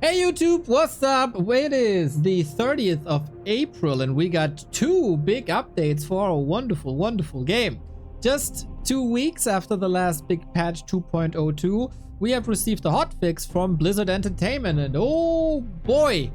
Hey YouTube, what's up? It is the 30th of April and we got two big updates for our wonderful, wonderful game. Just 2 weeks after the last big patch 2.02, we have received a hotfix from Blizzard Entertainment and oh boy,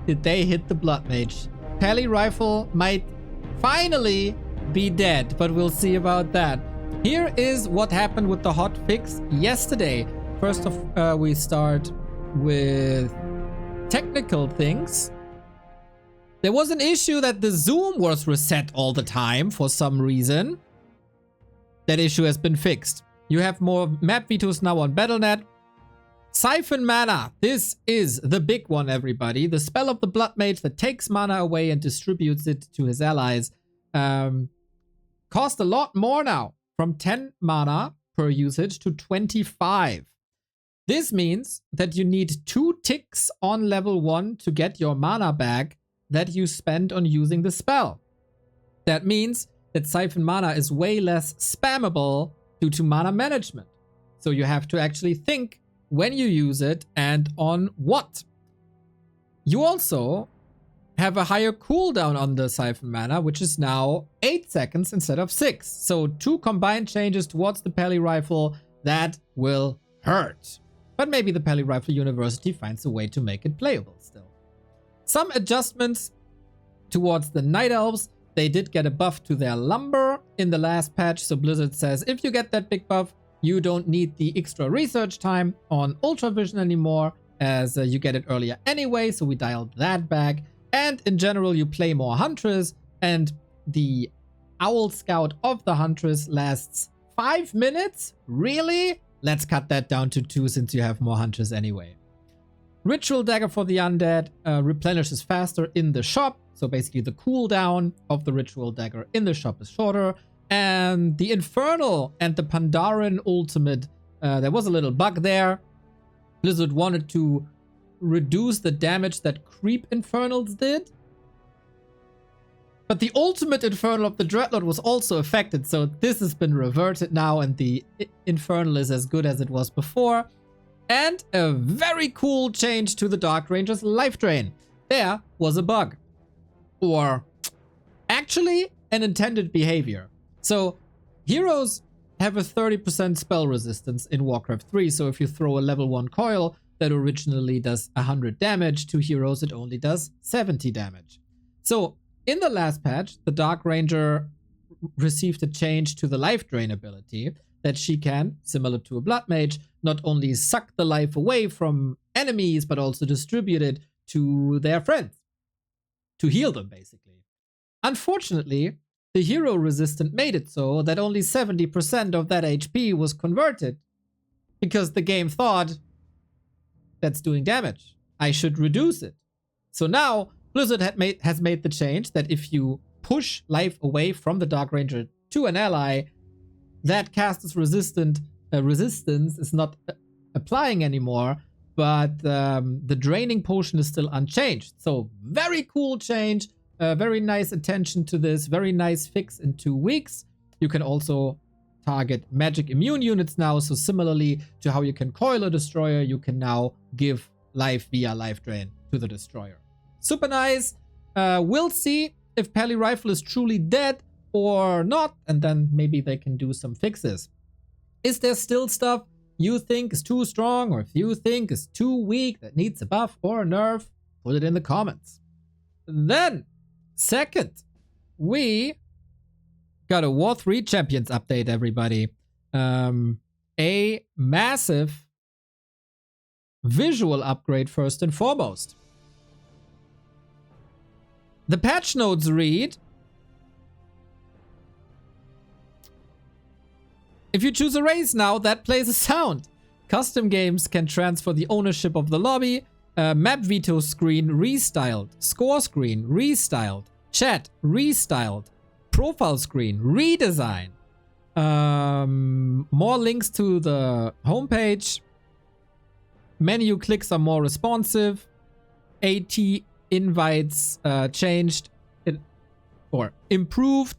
did they hit the Bloodmage. Pally Rifle might finally be dead, but we'll see about that. Here is what happened with the hotfix yesterday. First off, we start with technical things. There was an issue that the zoom was reset all the time for some reason. That issue has been fixed. You have more map vetoes now on Battle.net. Siphon mana. This is the big one, everybody. The spell of the Bloodmage that takes mana away and distributes it to his allies. Cost a lot more now. From 10 mana per usage to 25. This means that you need 2 ticks on level 1 to get your mana back that you spent on using the spell. That means that Siphon mana is way less spammable due to mana management. So you have to actually think when you use it and on what. You also have a higher cooldown on the Siphon mana, which is now 8 seconds instead of 6. So 2 combined changes towards the Pally Rifle that will hurt. But maybe the Pally Rifle University finds a way to make it playable still. Some adjustments towards the Night Elves. They did get a buff to their lumber in the last patch. So Blizzard says if you get that big buff, you don't need the extra research time on Ultra Vision anymore, as you get it earlier anyway. So we dialed that back. And in general, you play more Huntress, and the Owl Scout of the Huntress lasts 5 minutes? Really? Let's cut that down to 2 since you have more Huntress anyway. Ritual Dagger for the Undead replenishes faster in the shop. So basically the cooldown of the Ritual Dagger in the shop is shorter. And the Infernal and the Pandaren ultimate, there was a little bug there. Blizzard wanted to reduce the damage that creep Infernals did. But the ultimate Infernal of the Dreadlord was also affected, so this has been reverted now and the Infernal is as good as it was before. And a very cool change to the Dark Ranger's life drain. There was a bug. Or actually an intended behavior. So heroes have a 30% spell resistance in Warcraft 3, so if you throw a level 1 coil that originally does 100 damage to heroes, it only does 70 damage. So in the last patch, the Dark Ranger received a change to the life drain ability that she can, similar to a Bloodmage, not only suck the life away from enemies, but also distribute it to their friends. To heal them, basically. Unfortunately, the hero resistant made it so that only 70% of that HP was converted. Because the game thought, that's doing damage. I should reduce it. So now, Blizzard has made the change that if you push life away from the Dark Ranger to an ally, that caster's resistance is not applying anymore, but the draining potion is still unchanged. So very cool change, very nice attention to this, very nice fix in 2 weeks. You can also target magic immune units now, so similarly to how you can coil a destroyer, you can now give life via life drain to the destroyer. Super nice. We'll see if Pally Rifle is truly dead or not, and then maybe they can do some fixes. Is there still stuff you think is too strong, or if you think is too weak that needs a buff or a nerf? Put it in the comments. Then, second, we got a War3Champions update, everybody. A massive visual upgrade first and foremost. The patch notes read, if you choose a race now, that plays a sound. Custom games can transfer the ownership of the lobby. Map veto screen restyled. Score screen restyled. Chat restyled. Profile screen redesign. More links to the homepage. Menu clicks are more responsive. AT invites changed or improved.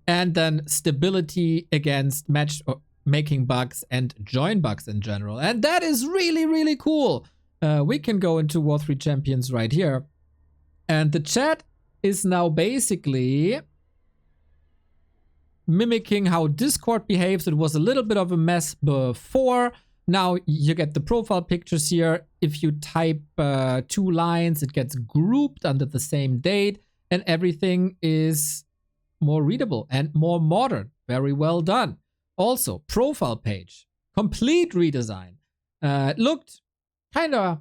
And then stability against match making bugs and join bugs in general. And that is really, really cool. we can go into W3Champions right here. And the chat is now basically mimicking how Discord behaves. It was a little bit of a mess before. Now you get the profile pictures here. If you type 2 lines, it gets grouped under the same date, and everything is more readable and more modern. Very well done. Also, profile page, complete redesign. It looked kind of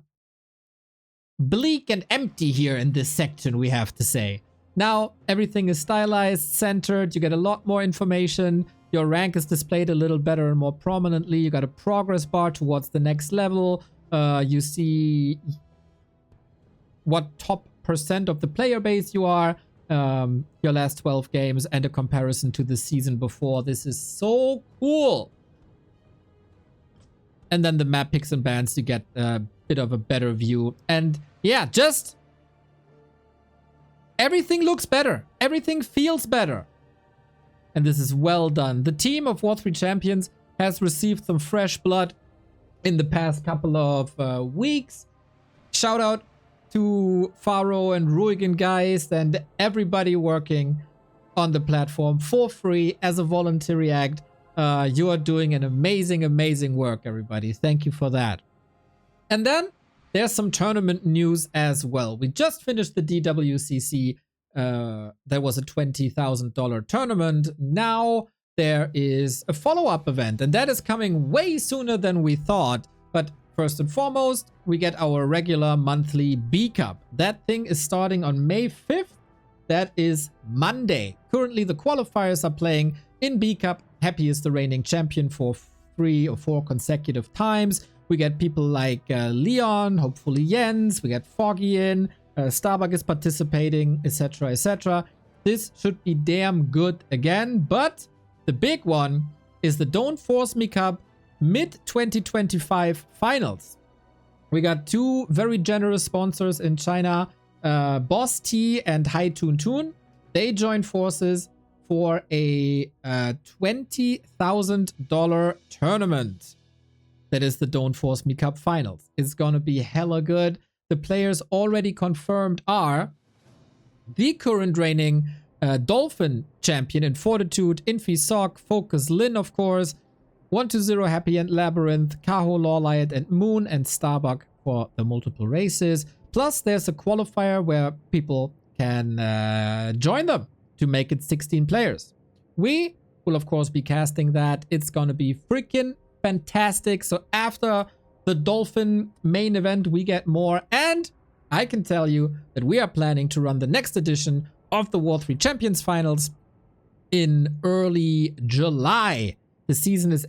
bleak and empty here in this section, we have to say. Now everything is stylized, centered. You get a lot more information. Your rank is displayed a little better and more prominently. You got a progress bar towards the next level. You see what top % of the player base you are, your last 12 games, and a comparison to the season before. This is so cool. And then the map picks and bans, you get a bit of a better view. And yeah, just everything looks better. Everything feels better. And this is well done. The team of W3Champions has received some fresh blood in the past couple of weeks. Shout out to Faro and Ruigan guys and everybody working on the platform for free as a voluntary act. You are doing an amazing work, everybody. Thank you for that. And then there's some tournament news as well. We just finished the DWCC. There was a $20,000 tournament. Now there is a follow-up event, and that is coming way sooner than we thought. But first and foremost, we get our regular monthly B Cup. That thing is starting on May 5th. That is Monday. Currently, the qualifiers are playing in B Cup. Happy is the reigning champion for 3 or 4 consecutive times. We get people like Leon, hopefully Jens. We get Foggy in. Starbuck is participating, etc., etc. This should be damn good again. But the big one is the Don't Force Me Cup mid-2025 finals. We got 2 very generous sponsors in China, Boss T and Hai Tun Tun. They joined forces for a $20,000 tournament. That is the Don't Force Me Cup finals. It's gonna be hella good. The players already confirmed are the current reigning Dolphin champion in Fortitude, Infi Sock, Focus Lin, of course, 120 Happy and Labyrinth, Kaho, Lawlight, and Moon, and Starbuck for the multiple races. Plus, there's a qualifier where people can join them to make it 16 players. We will, of course, be casting that. It's gonna be freaking fantastic. So after the Dolphin main event, we get more. And I can tell you that we are planning to run the next edition of the W3Champions finals in early July. The season is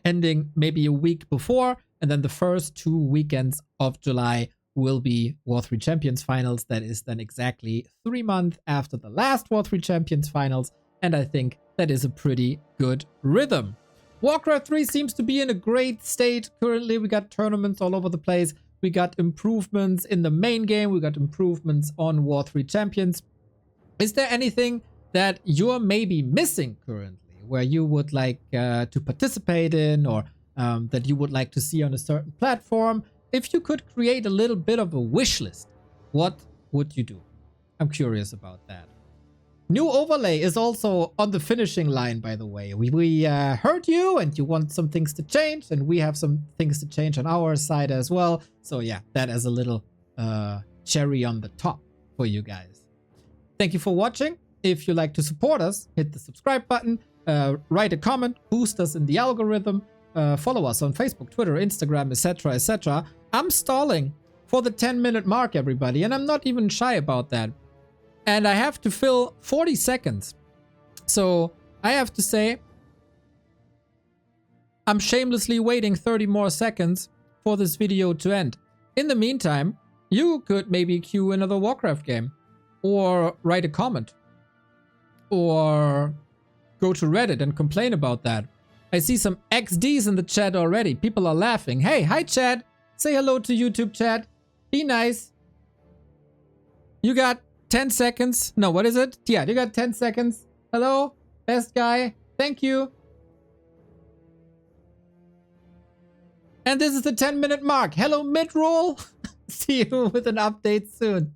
ending maybe a week before, and then the first 2 weekends of July will be W3Champions finals. That is then exactly 3 months after the last W3Champions finals, and I think that is a pretty good rhythm. Warcraft 3 seems to be in a great state currently. We got tournaments all over the place. We got improvements in the main game. We got improvements on W3Champions. Is there anything that you're maybe missing currently, where you would like to participate in, or that you would like to see on a certain platform? If you could create a little bit of a wish list, what would you do? I'm curious about that. New overlay is also on the finishing line, by the way. We heard you and you want some things to change, and we have some things to change on our side as well. So yeah, that as a little cherry on the top for you guys. Thank you for watching. If you like to support us, hit the subscribe button, write a comment, boost us in the algorithm, follow us on Facebook, Twitter, Instagram, etc., etc. I'm stalling for the 10-minute mark, everybody, and I'm not even shy about that. And I have to fill 40 seconds. So I have to say, I'm shamelessly waiting 30 more seconds for this video to end. In the meantime, you could maybe queue another Warcraft game, or write a comment, or go to Reddit and complain about that. I see some XDs in the chat already. People are laughing. Hey, hi chat. Say hello to YouTube chat. Be nice. You got 10 seconds. No, what is it? Yeah, you got 10 seconds. Hello, best guy. Thank you. And this is the 10-minute mark. Hello, mid-roll. See you with an update soon.